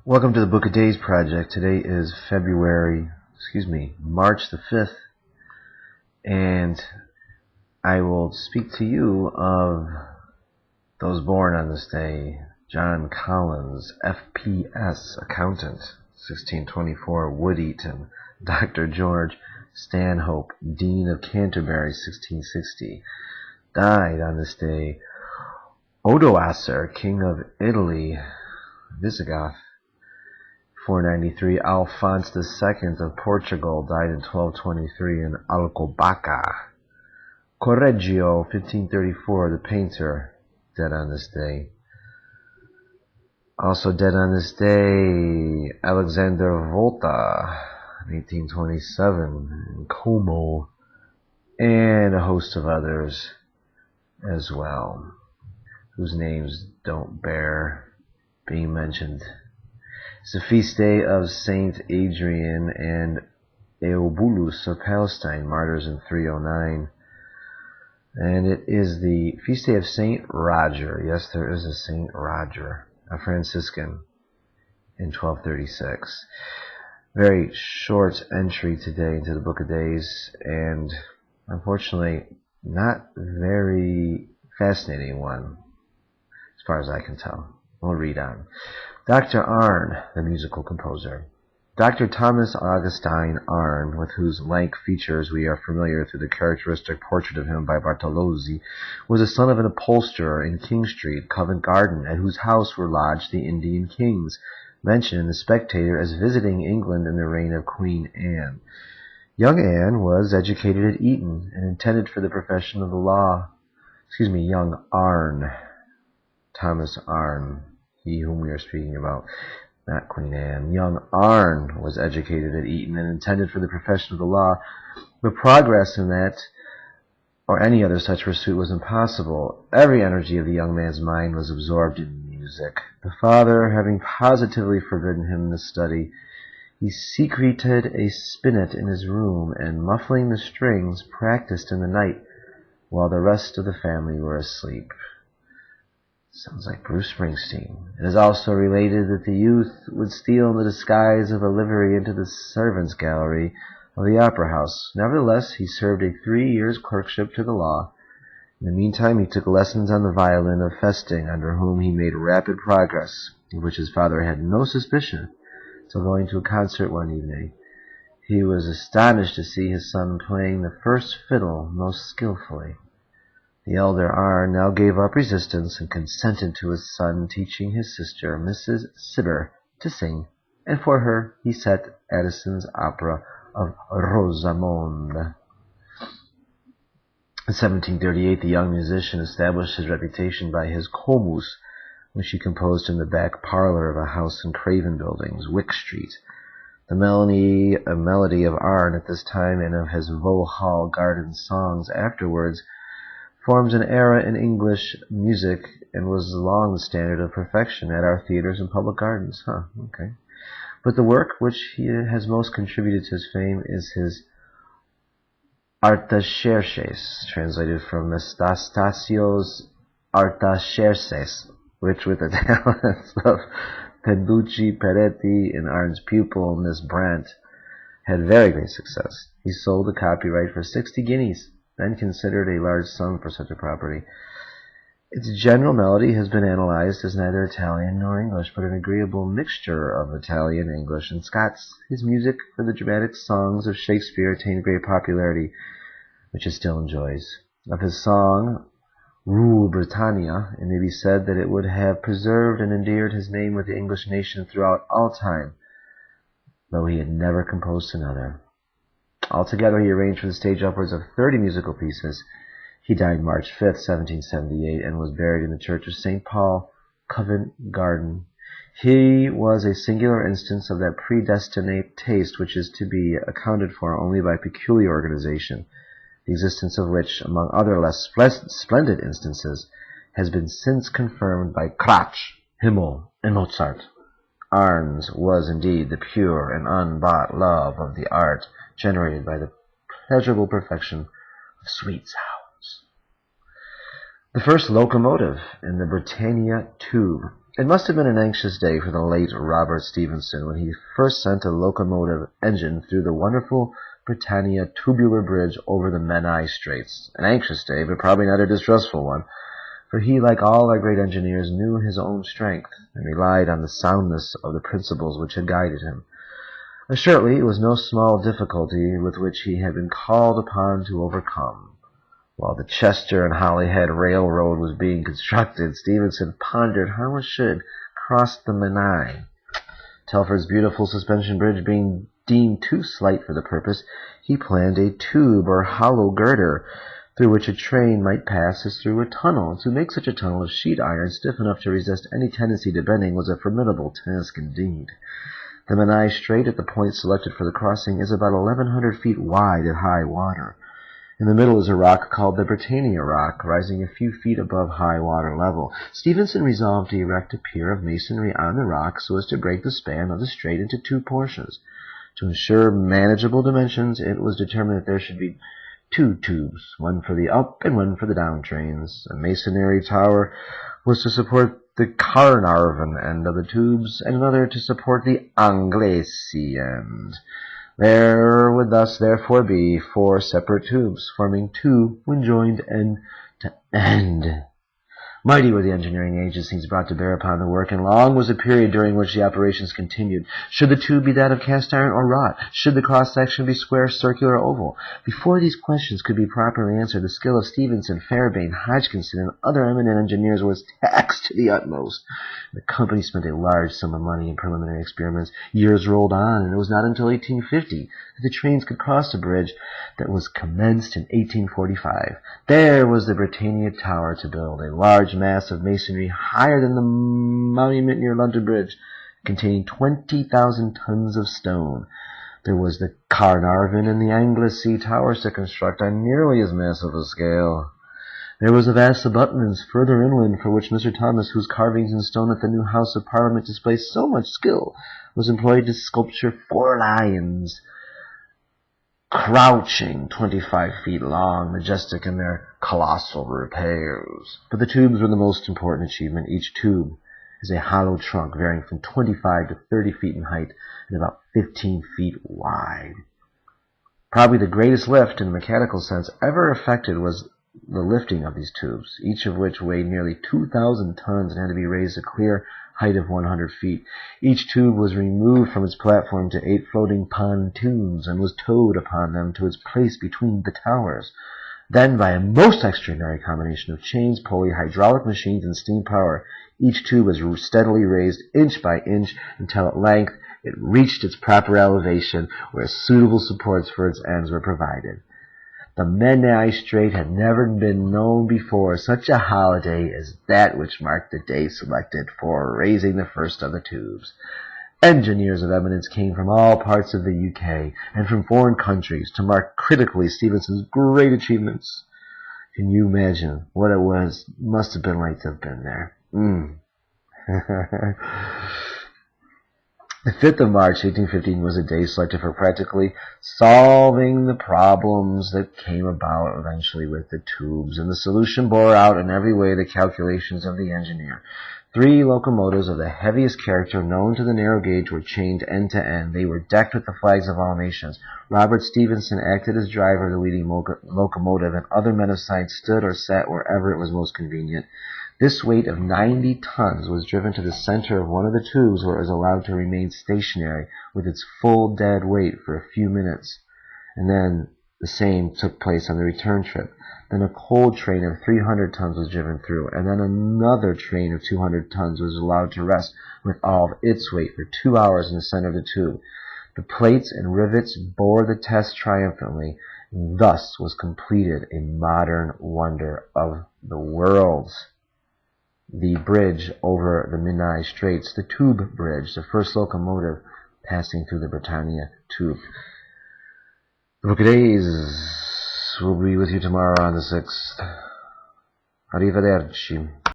Welcome to the Book of Days Project. Today is March the 5th, and I will speak to you of those born on this day. John Collins, FPS, accountant, 1624, Wood-Eaton. Dr. George Stanhope, Dean of Canterbury, 1660. Died on this day. Odoacer, King of Italy, Visigoth, 493. Alphonse II of Portugal died in 1223 in Alcobaça. Correggio, 1534, the painter, dead on this day. Also dead on this day, Alexander Volta, 1827, Como, and a host of others as well, whose names don't bear being mentioned. It's the feast day of Saint Adrian and Eubulus of Palestine, martyrs in 309. And it is the feast day of Saint Roger. Yes, there is a Saint Roger, a Franciscan, in 1236. Very short entry today into the Book of Days, and unfortunately not very fascinating one, as far as I can tell. We'll read on. Dr. Arne, the musical composer. Dr. Thomas Augustine Arne, with whose lank features we are familiar through the characteristic portrait of him by Bartolozzi, was the son of an upholsterer in King Street, Covent Garden, at whose house were lodged the Indian kings, mentioned in The Spectator as visiting England in the reign of Queen Anne. Young Anne was educated at Eton and intended for the profession of the law. Young Arne, Thomas Arne, he whom we are speaking about, not Queen Anne. Young Arne was educated at Eton and intended for the profession of the law, but progress in that or any other such pursuit was impossible. Every energy of the young man's mind was absorbed in music. The father, having positively forbidden him this study, he secreted a spinet in his room, and muffling the strings, practiced in the night while the rest of the family were asleep. Sounds like Bruce Springsteen. It is also related that the youth would steal in the disguise of a livery into the servants' gallery of the opera house. Nevertheless, he served a 3 years' clerkship to the law. In the meantime, he took lessons on the violin of Festing, under whom he made rapid progress, of which his father had no suspicion, till going to a concert one evening. He was astonished to see his son playing the first fiddle most skillfully. The elder Arne now gave up resistance and consented to his son teaching his sister, Mrs. Cibber, to sing, and for her he set Addison's opera of Rosamond. In 1738, the young musician established his reputation by his Comus, which he composed in the back parlor of a house in Craven Buildings, Wick Street. The melody of Arne at this time and of his Vauxhall Garden songs afterwards forms an era in English music and was long the standard of perfection at our theaters and public gardens. Okay. But the work which he has most contributed to his fame is his Artaxerxes, translated from Metastasio's Artaxerxes, which with the talents of Petrucci Peretti and Arne's pupil, Miss Brandt, had very great success. He sold the copyright for 60 guineas, then considered a large sum for such a property. Its general melody has been analyzed as neither Italian nor English, but an agreeable mixture of Italian, English, and Scots. His music for the dramatic songs of Shakespeare attained great popularity, which it still enjoys. Of his song, Rule Britannia, it may be said that it would have preserved and endeared his name with the English nation throughout all time, though he had never composed another. Altogether, he arranged for the stage upwards of 30 musical pieces. He died March 5th, 1778, and was buried in the Church of St. Paul, Covent Garden. He was a singular instance of that predestinate taste which is to be accounted for only by peculiar organization, the existence of which, among other less splendid instances, has been since confirmed by Krach, Himmel, and Mozart. Arne's was indeed the pure and unbought love of the art, generated by the pleasurable perfection of sweet sounds. The first locomotive in the Britannia tube It must have been an anxious day for the late Robert Stephenson when he first sent a locomotive engine through the wonderful Britannia tubular bridge over the Menai Straits. An anxious day, but probably not a distressful one, for he, like all our great engineers, knew his own strength and relied on the soundness of the principles which had guided him. Assuredly, it was no small difficulty with which he had been called upon to overcome. While the Chester and Holyhead Railroad was being constructed, Stephenson pondered how it should cross the Menai. Telford's beautiful suspension bridge being deemed too slight for the purpose, he planned a tube or hollow girder through which a train might pass as through a tunnel. To make such a tunnel of sheet iron stiff enough to resist any tendency to bending was a formidable task indeed. The Menai Strait, at the point selected for the crossing, is about 1,100 feet wide at high water. In the middle is a rock called the Britannia Rock, rising a few feet above high water level. Stephenson resolved to erect a pier of masonry on the rock so as to break the span of the strait into two portions. To ensure manageable dimensions, it was determined that there should be two tubes, one for the up and one for the down trains. A masonry tower was to support the Carnarvon end of the tubes, and another to support the Anglesey end. There would thus therefore be 4 separate tubes, forming 2 when joined end to end. Mighty were the engineering agencies brought to bear upon the work, and long was the period during which the operations continued. Should the tube be that of cast iron or wrought? Should the cross-section be square, circular, or oval? Before these questions could be properly answered, the skill of Stephenson, Fairbairn, Hodgkinson, and other eminent engineers was taxed to the utmost. The company spent a large sum of money in preliminary experiments. Years rolled on, and it was not until 1850 that the trains could cross the bridge that was commenced in 1845. There was the Britannia Tower to build, a large mass of masonry higher than the monument near London Bridge, containing 20,000 tons of stone. There was the Carnarvon and the Anglesey towers to construct on nearly as massive a scale. There was a vast abutments further inland for which Mr. Thomas, whose carvings in stone at the new House of Parliament display so much skill, was employed to sculpture 4 lions, crouching 25 feet long, majestic in their colossal repairs. But the tubes were the most important achievement. Each tube is a hollow trunk varying from 25 to 30 feet in height and about 15 feet wide. Probably the greatest lift, in a mechanical sense, ever effected was the lifting of these tubes, each of which weighed nearly 2,000 tons and had to be raised a clear height of 100 feet. Each tube was removed from its platform to 8 floating pontoons and was towed upon them to its place between the towers. Then, by a most extraordinary combination of chains, pulley, hydraulic machines, and steam power, each tube was steadily raised inch by inch until at length it reached its proper elevation, where suitable supports for its ends were provided. The Menai Strait had never been known before such a holiday as that which marked the day selected for raising the first of the tubes. Engineers of eminence came from all parts of the UK and from foreign countries to mark critically Stephenson's great achievements. Can you imagine what it must have been like to have been there? The 5th of March, 1815, was a day selected for practically solving the problems that came about eventually with the tubes, and the solution bore out in every way the calculations of the engineer. 3 locomotives of the heaviest character known to the narrow gauge were chained end to end. They were decked with the flags of all nations. Robert Stephenson acted as driver of the leading locomotive, and other men of science stood or sat wherever it was most convenient. This weight of 90 tons was driven to the center of one of the tubes, where it was allowed to remain stationary with its full dead weight for a few minutes, and then the same took place on the return trip. Then a cold train of 300 tons was driven through, and then another train of 200 tons was allowed to rest with all of its weight for 2 hours in the center of the tube. The plates and rivets bore the test triumphantly, and thus was completed a modern wonder of the world. The bridge over the Menai Straits, the tube bridge, the first locomotive passing through the Britannia tube. The Book of Days will be with you tomorrow on the 6th. Arrivederci.